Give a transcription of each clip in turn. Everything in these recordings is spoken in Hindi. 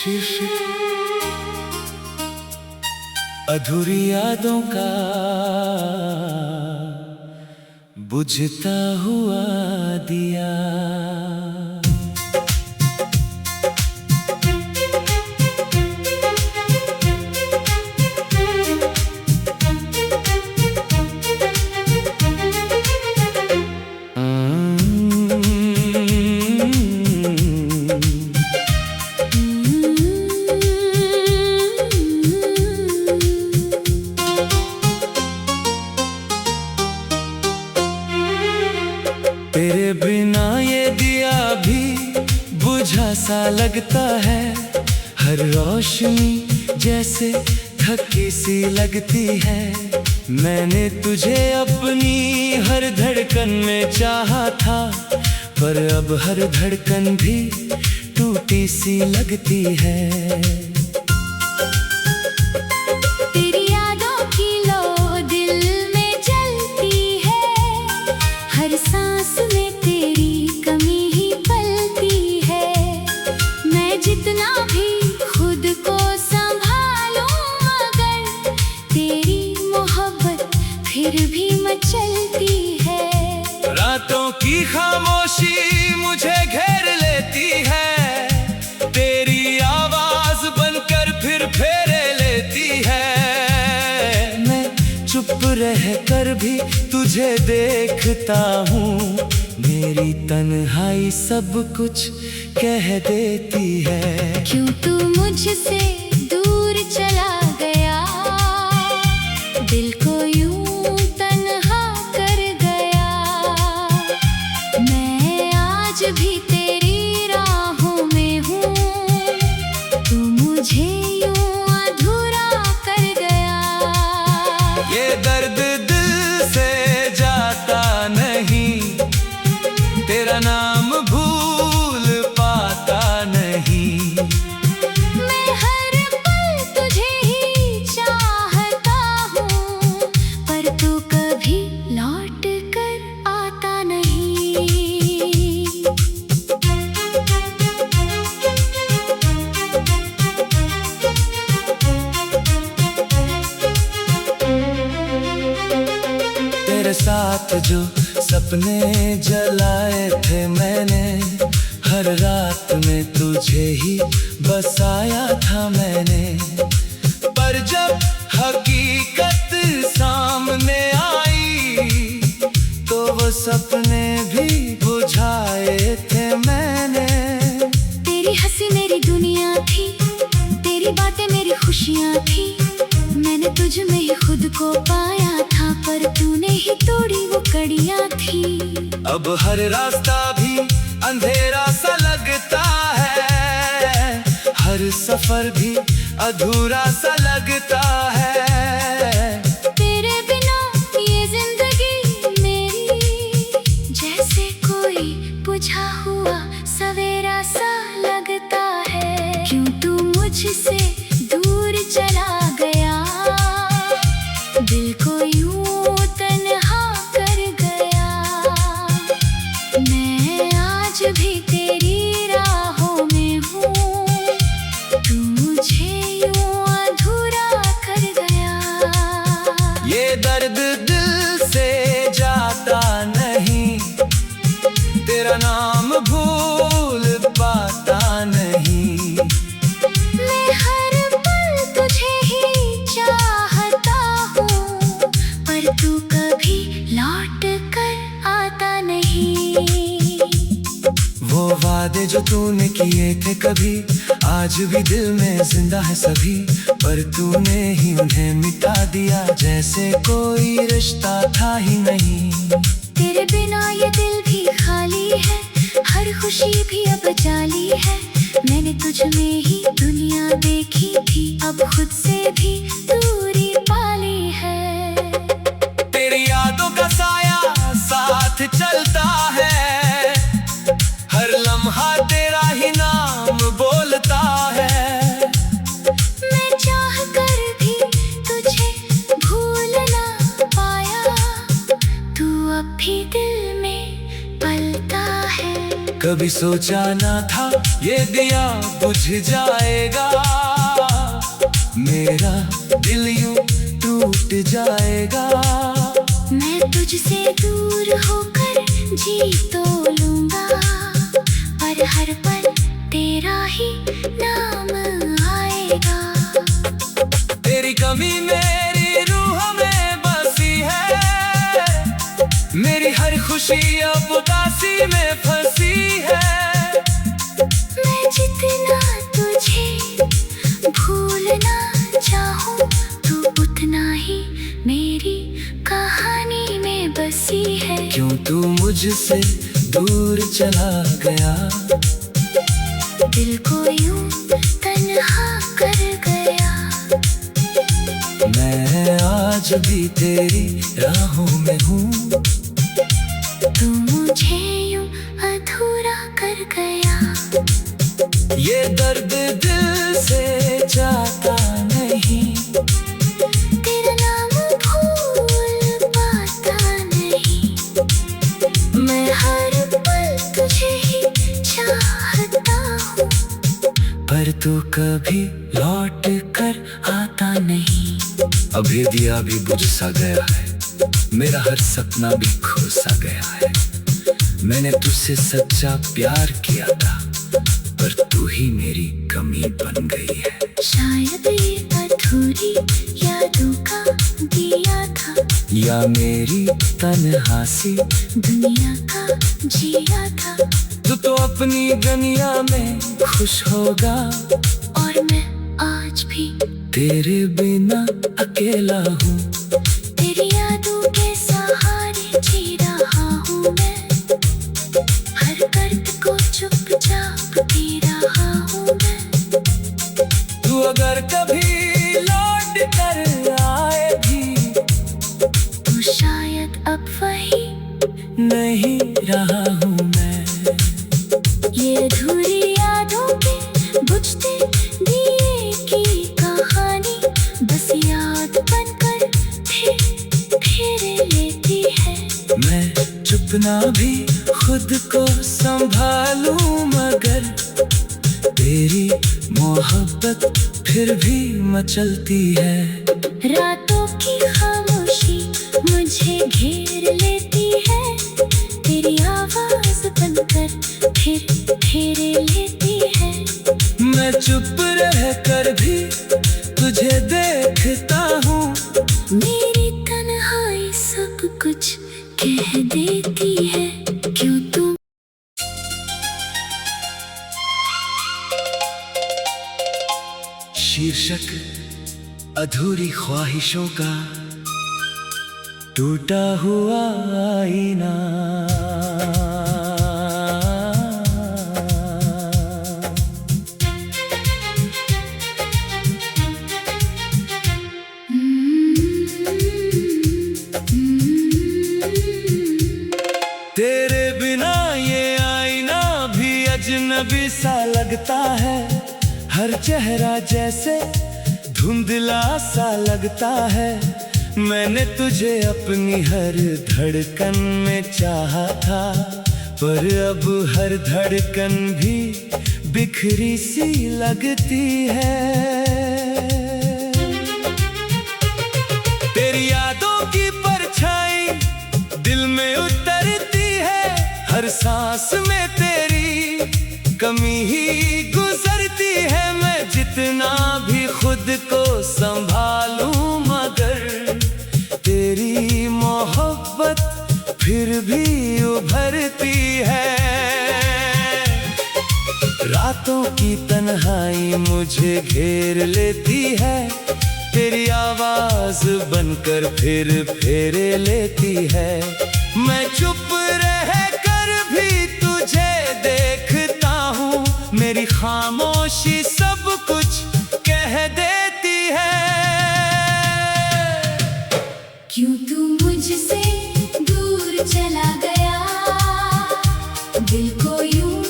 शीर्षक अधूरी यादों का बुझता हुआ दिया। तेरे बिना ये दिया भी बुझा सा लगता है, हर रोशनी जैसे थकी सी लगती है। मैंने तुझे अपनी हर धड़कन में चाहा था, पर अब हर धड़कन भी टूटी सी लगती है। तेरी यादों की लो दिल में जलती है, हर सांस में तेरी कमी ही पलती है। मैं जितना भी खुद को संभालूं, मगर तेरी मोहब्बत फिर भी मचलती है। रातों की खामोशी मुझे घेर लेती है, तेरी आवाज बनकर फिर फेरे लेती है। मैं चुप रह कर भी तुझे देखता हूँ, मेरी तन्हाई सब कुछ कह देती है। क्यों तू मुझसे दूर चला गया, दिल को यूं तन्हा कर गया। मैं आज भी तेरी राहों में हूँ, तू मुझे यूं अधूरा कर गया। ये दर्द दिल से जाता नहीं, तेरा नाम भूल पाता नहीं। मैं हर पल तुझे ही चाहता हूँ, पर तू कभी लौट कर आता नहीं। तेरे साथ जो सपने जलाए थे मैंने, हर रात में तुझे ही बसाया था मैंने। पर जब हकीकत सामने आई, तो वो सपने भी बुझाए थे मैंने। तेरी हंसी मेरी दुनिया थी, तेरी बातें मेरी खुशियाँ थी। मैंने तुझ में ही खुद को पाया था, पर तूने ही तोड़ी वो कड़ियाँ थी। अब हर रास्ता भी अंधेरा सा लगता है, हर सफर भी अधूरा सा लगता है। तेरे बिना ये जिंदगी मेरी जैसे कोई बुझा हुआ सवेरा सा लगता है। क्यों तू मुझसे दूर चला गया, दिल को यूं तन्हा कर गया। मैं आज भी तेरी राहों में हूँ, तू मुझे यूं अधूरा कर गया। ये दर्द दिल से जाता नहीं, तेरा नाम भूल पाता नहीं। मैं हर पल तुझे ही चाहता हूँ, पर तू कभी लौट कर आता नहीं। वो वादे जो तूने किए थे कभी, आज भी दिल में जिंदा है सभी। पर तूने ही उन्हें मिटा दिया, जैसे कोई रिश्ता था ही नहीं। तेरे बिना ये दिल भी खाली है, हर खुशी भी अब जाली है। मैंने तुझ में ही दुनिया देखी थी, अब खुद से भी दूरी पाली है। तेरी यादों का साया साथ चलता है, हर लम्हा तेरा ही नाम बोलता है। मैं चाह कर भी तुझे भूल ना पाया, तू अब भी दिल में पलता है। कभी सोचा ना था ये दिया बुझ जाएगा, मेरा दिल यूं टूट जाएगा। मैं तुझसे दूर होकर जी तो लूंगा, पर हर पल तेरा ही नाम आएगा। तेरी कमी मेरी रूह में बसी है, मेरी हर खुशी अब उदासी में फंसी है। मैं जितना तुझे भूलना चाहूं, तू उतना ही मेरी कहानी में बसी है। क्यों तू मुझसे दूर चला गया, दिल को यूं तन्हा कर गया। मैं आज भी तेरी राहों में हूँ, तू मुझे यूं अधूरा कर गया। ये दर्द दिल से जाता नहीं, तेरा नाम भूल पाता नहीं। मैं हर पल तुझे ही चाहता हूँ, पर तू कभी लौट कर आता नहीं। अभी दिया भी बुझ सा गया है, मेरा हर सपना भी खो सा गया है। मैंने तुझसे सच्चा प्यार किया था, पर तू ही मेरी कमी बन गई है। शायद ये अधूरी यादों का दिया था, या मेरी तन्हासी दुनिया का जिया था। तू तो अपनी दुनिया में खुश होगा, और मैं आज भी तेरे बिना अकेला हूँ। तेरी यादों के सहारे जी रहा हूँ मैं, हर दर्द को चुपचाप पी रहा हूँ मैं। तू अगर कभी लौट कर आए भी, तू शायद अब वही नहीं रहा हूँ मैं। ये अधूरी यादों के बुझते दिए की कहानी, बस याद बनकर फिर लेती है। मैं चुप ना भी खुद को संभालूं, मगर तेरी मोहब्बत फिर भी मचलती है। रातों की खामोशी मुझे घेर लेती है, तेरी आवाज बनकर फिर लेती है। मैं चुप रह कर भी तुझे देखता हूँ, मेरी तन्हाई सब कुछ कह देती है। क्यों तू शीर्षक अधूरी ख्वाहिशों का टूटा हुआ आईना। तेरे बिना ये आईना भी अजनबी सा लगता है, हर चेहरा जैसे धुंधला सा लगता है। मैंने तुझे अपनी हर धड़कन में चाहा था, पर अब हर धड़कन भी बिखरी सी लगती है। तेरी यादों की परछाई दिल में उतरती है, हर सांस में तेरी कमी ही गुजरती है। मैं जितना भी खुद को संभालूं, मगर तेरी मोहब्बत फिर भी उभरती है। रातों की तन्हाई मुझे घेर लेती है, तेरी आवाज बनकर फिर फेरे लेती है। मैं चुप रह कर भी तुझे देखता हूँ, मेरी खामोशी सब कुछ कह देती है। क्यों तू मुझसे दूर चला गया, दिल को यूं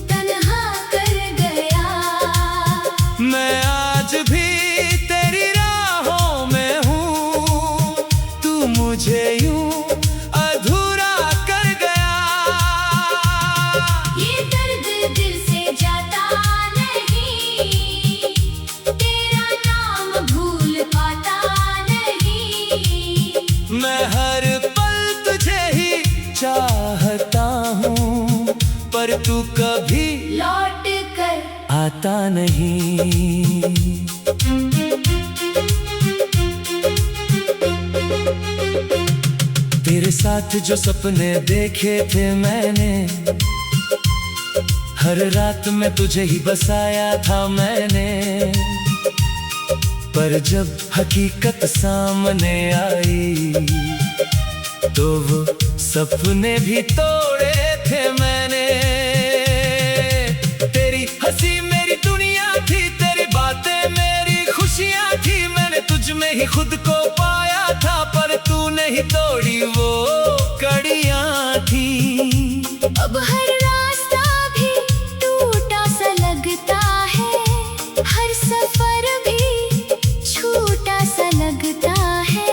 तन्हा कर गया। मैं आज भी तेरी राहों में हूँ, तू मुझे यूं अधूरा कर गया। ये पर तू कभी लौट कर आता नहीं। तेरे साथ जो सपने देखे थे मैंने, हर रात में तुझे ही बसाया था मैंने, पर जब हकीकत सामने आई तो वो सपने भी तोड़े थे मैंने। तेरी हंसी मेरी दुनिया थी, तेरी बातें मेरी खुशियाँ थी, मैंने तुझ में ही खुद को पाया था, पर तूने ही तोड़ी वो कड़ियाँ थी। अब हर रास्ता भी टूटा सा लगता है, हर सफर भी छूटा सा लगता है।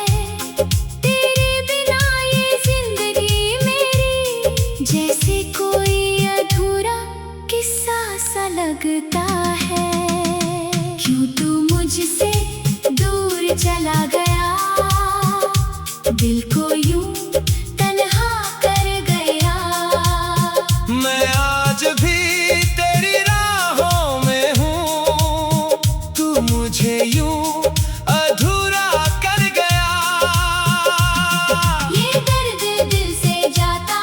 तेरे बिना ये जिंदगी मेरी जैसे कोई अधूरा किस्सा सा लगता है। क्यों तू मुझसे दूर चला गया, दिल को यूं तन्हा कर गया। मैं आज भी तेरी राहों में हूँ, तू मुझे यूं अधूरा कर गया। ये दर्द दिल से जाता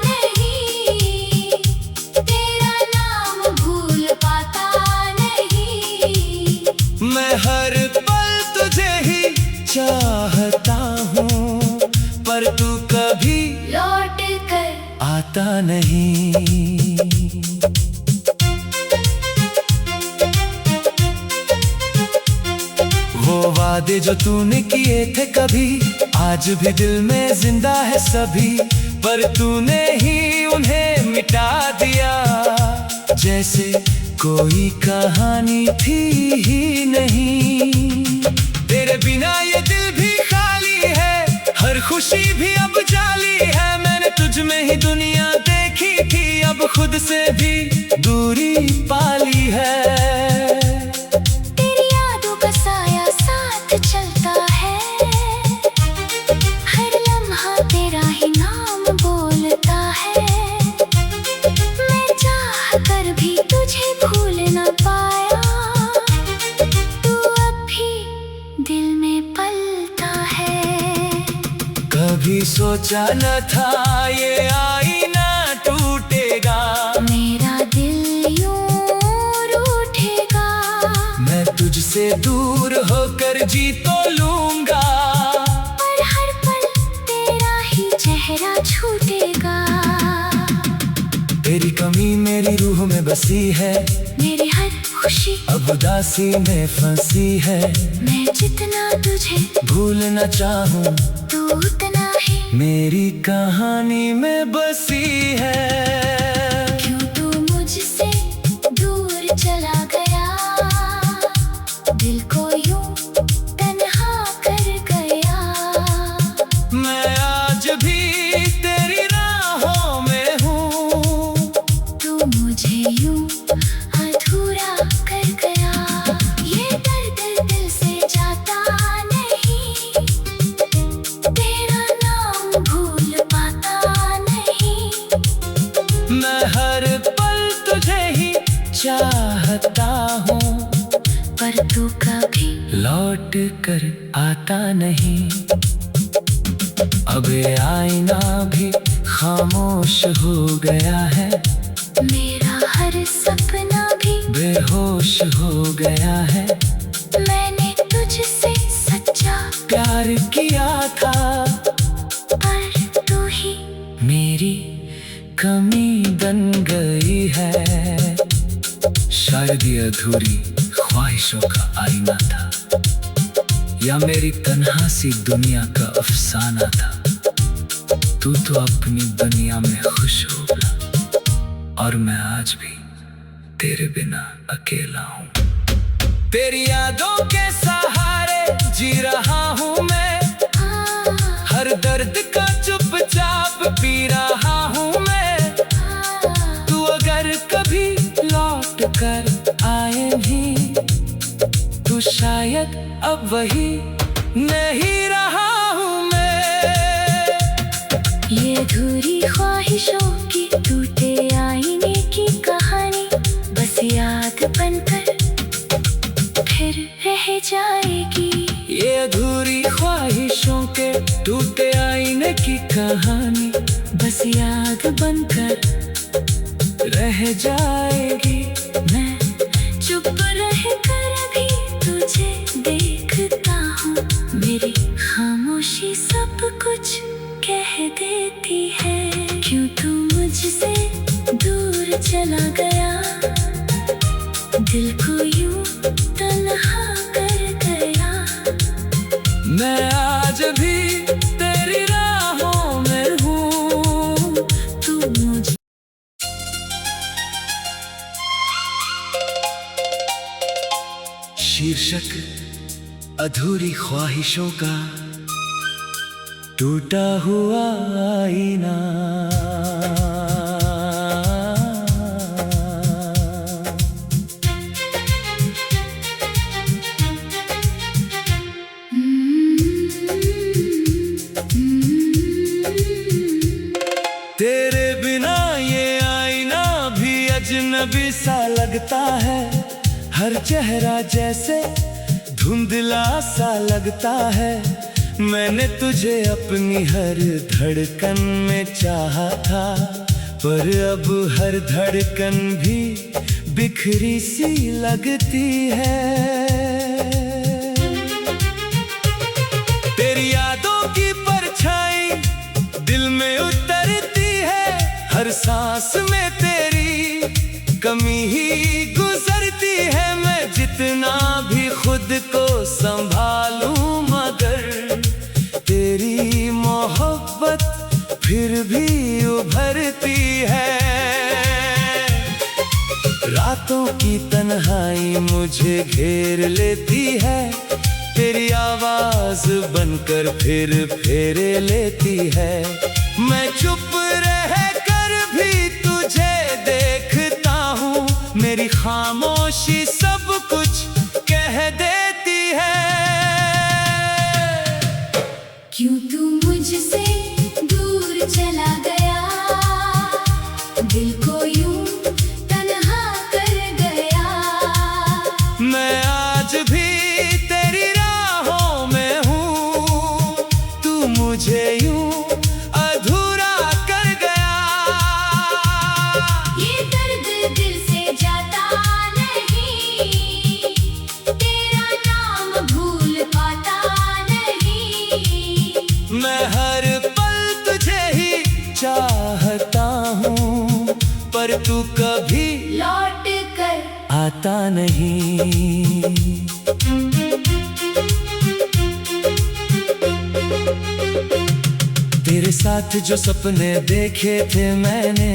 नहीं, तेरा नाम भूल पाता नहीं। मैं हर पल तुझे ही चाहता हूँ, पर तू कभी लौट कर आता नहीं। वो वादे जो तूने किए थे कभी, आज भी दिल में जिंदा है सभी, पर तूने ही उन्हें मिटा दिया, जैसे कोई कहानी थी ही नहीं। तेरे बिना ये दिल भी खाली है, हर खुशी भी अब जाली है, मैंने तुझ में ही दुनिया देखी थी, अब खुद से भी दूरी पाली है। तेरी यादों का साया साथ चलता है, हर लम्हा तेरा ही नाम बोलता है। मैं चाह कर भी तुझे भूल न पाया, तू अब भी दिल में पलता है। कभी सोचा न था ये आईना टूटेगा, मेरा दिल यूं रूठेगा। मैं तुझसे दूर होकर जी तो लूंगा, पर हर पल तेरा ही चेहरा छूटेगा। तेरी कमी मेरी रूह में बसी है, मेरी हर खुशी अब उदासी में फंसी है। मैं जितना तुझे भूलना चाहूं तो उतना ही मेरी कहानी में बसी है। क्यों तू मुझसे दूर चला गया, दिल को यूं तन्हा कर गया। मैं आज भी तेरी राहों में हूँ, तू मुझे यूं अधूरा कर गया। ये दर्द दिल से जाता नहीं, तेरा नाम भूल पाता नहीं। मैं हर पल तुझे ही चाहता हूँ, पर तू कभी लौट कर आता नहीं। अब ये आईना भी खामोश हो गया है, मेरा हर सपना भी बेहोश हो गया है। मैंने तुझसे सच्चा प्यार किया था, पर तू ही मेरी कमी बन गई है। शायद ये अधूरी ख्वाहिशों का आईना था, या मेरी तन्हा सी दुनिया का अफसाना था। तू तो अपनी दुनिया में खुश होगा, और मैं आज भी तेरे बिना अकेला हूँ। तेरी यादों के सहारे जी रहा हूँ मैं, हर दर्द का चुपचाप पी रहा हूँ मैं। तू अगर कभी लौट कर आए भी, तू शायद अब वही नहीं रहा हूँ मैं। ये अधूरी ख्वाहिशों की टूटे आईने जाएगी। ये अधूरी ख्वाहिशों के टूटे आईने की कहानी बस याद बनकर रह जाएगी। मैं चुप रह कर भी तुझे देखता हूँ, मेरी खामोशी सब कुछ कह देती है। क्यों तू मुझसे दूर चला गया, दिल को यूं तन्हा कर गया। मैं आज भी तेरी राहों में हूँ, तू मुझे शीर्षक अधूरी ख्वाहिशों का टूटा हुआ आईना। तेरे बिना ये आईना भी अजनबी सा लगता है, हर चेहरा जैसे धुंधला सा लगता है। मैंने तुझे अपनी हर धड़कन में चाहा था, पर अब हर धड़कन भी बिखरी सी लगती है। तेरी यादों की परछाई दिल में उतरती है, हर सांस में तेरी कमी ही गुजरती है। मैं जितना भी खुद को संभालूं मगर तेरी मोहब्बत फिर भी उभरती है। रातों की तन्हाई मुझे घेर लेती है, तेरी आवाज बनकर फिर फेरे लेती है। मैं चुप रह कर भी तुझे देखता हूँ, मेरी खामोशी सब कुछ कह देती है। क्यों तू मुझसे दूर चला गया, दिल को यूं तन्हा कर गया। मैं आज भी तेरी राहों में हूँ, तू मुझे यूं अधूरा कर गया। ये दर्द दिल से जाता नहीं, तेरा नाम भूल पाता नहीं। मैं हर पल तुझे ही चाहता हूँ, पर तू कभी लौट कर आता नहीं। तेरे साथ जो सपने देखे थे मैंने,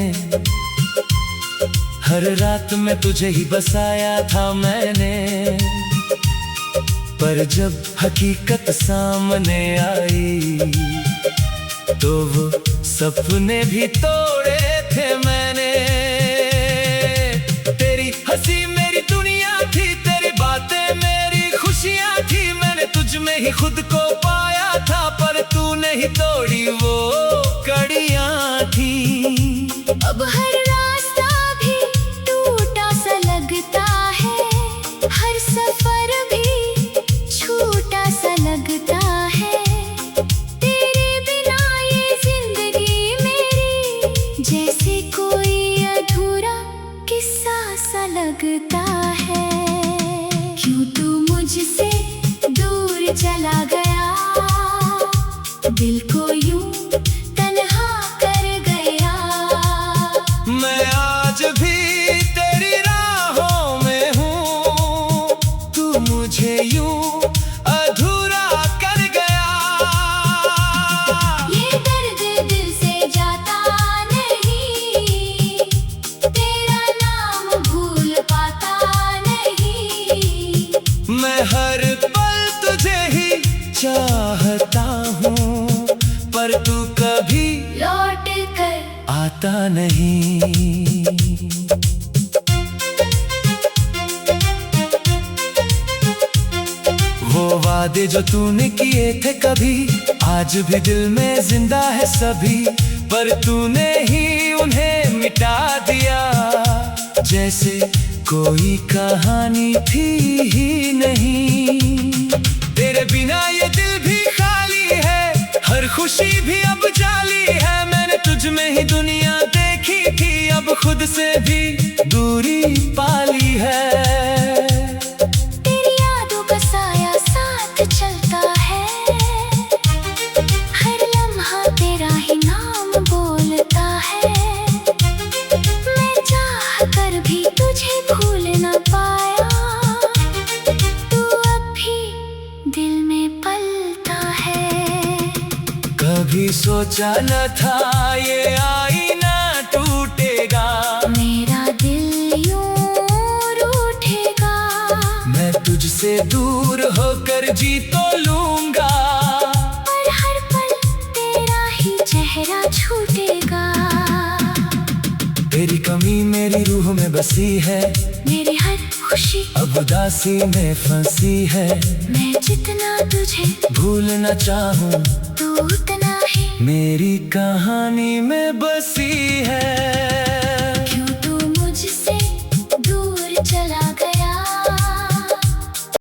हर रात में तुझे ही बसाया था मैंने। पर जब हकीकत सामने आई तो वो सपने भी तोड़े थे मैंने। तेरी हंसी मेरी दुनिया थी, तेरी बातें मेरी खुशियाँ थी। मैंने तुझ में ही खुद को पाया था, पर तूने ही तोड़ी वो कड़ियाँ थी। अब हर रास्ता भी टूटा सा लगता है, हर सफर भी छूटा सा लगता है। तेरे बिना ये जिंदगी मेरी जैसे कोई अधूरा किस्सा सा लगता है। क्यों तू मुझसे दूर चला गया, दिल को यूं तन्हा कर गया। मैं आज भी तेरी राहों में हूँ, तू मुझे यूं अधूरा कर गया। ये दर्द दिल से जाता नहीं, तेरा नाम भूल पाता नहीं। मैं हर पल तुझे ही चाहता हूँ, पर तू कभी लौट कर आता नहीं। वो वादे जो तूने किए थे कभी आज भी दिल में जिंदा है सभी, पर तूने ही उन्हें मिटा दिया जैसे कोई कहानी थी ही नहीं। तेरे बिना ये दिल भी खाली है, हर खुशी भी अब जाली है। मैंने तुझ में ही दुनिया देखी थी, अब खुद से भी दूरी पाली है। तेरी यादों का साया साथ चलता है, हर लम्हा तेरा ही नाम बोलता है। मैं चाह कर भी तुझे भूल न पाया, तू अब भी दिल में पलता है। कभी सोचा न था ये आईना टूटेगा, मेरा दिल यूं रूठेगा। मैं तुझसे दूर होकर जी तो लूंगा, पर हर पल तेरा ही चेहरा छूटेगा। तेरी कमी मेरी रूह में बसी है, मेरी हर खुशी अब उदासी में फंसी है। मैं जितना तुझे भूलना चाहूं तू उतना ही मेरी कहानी में बसी है।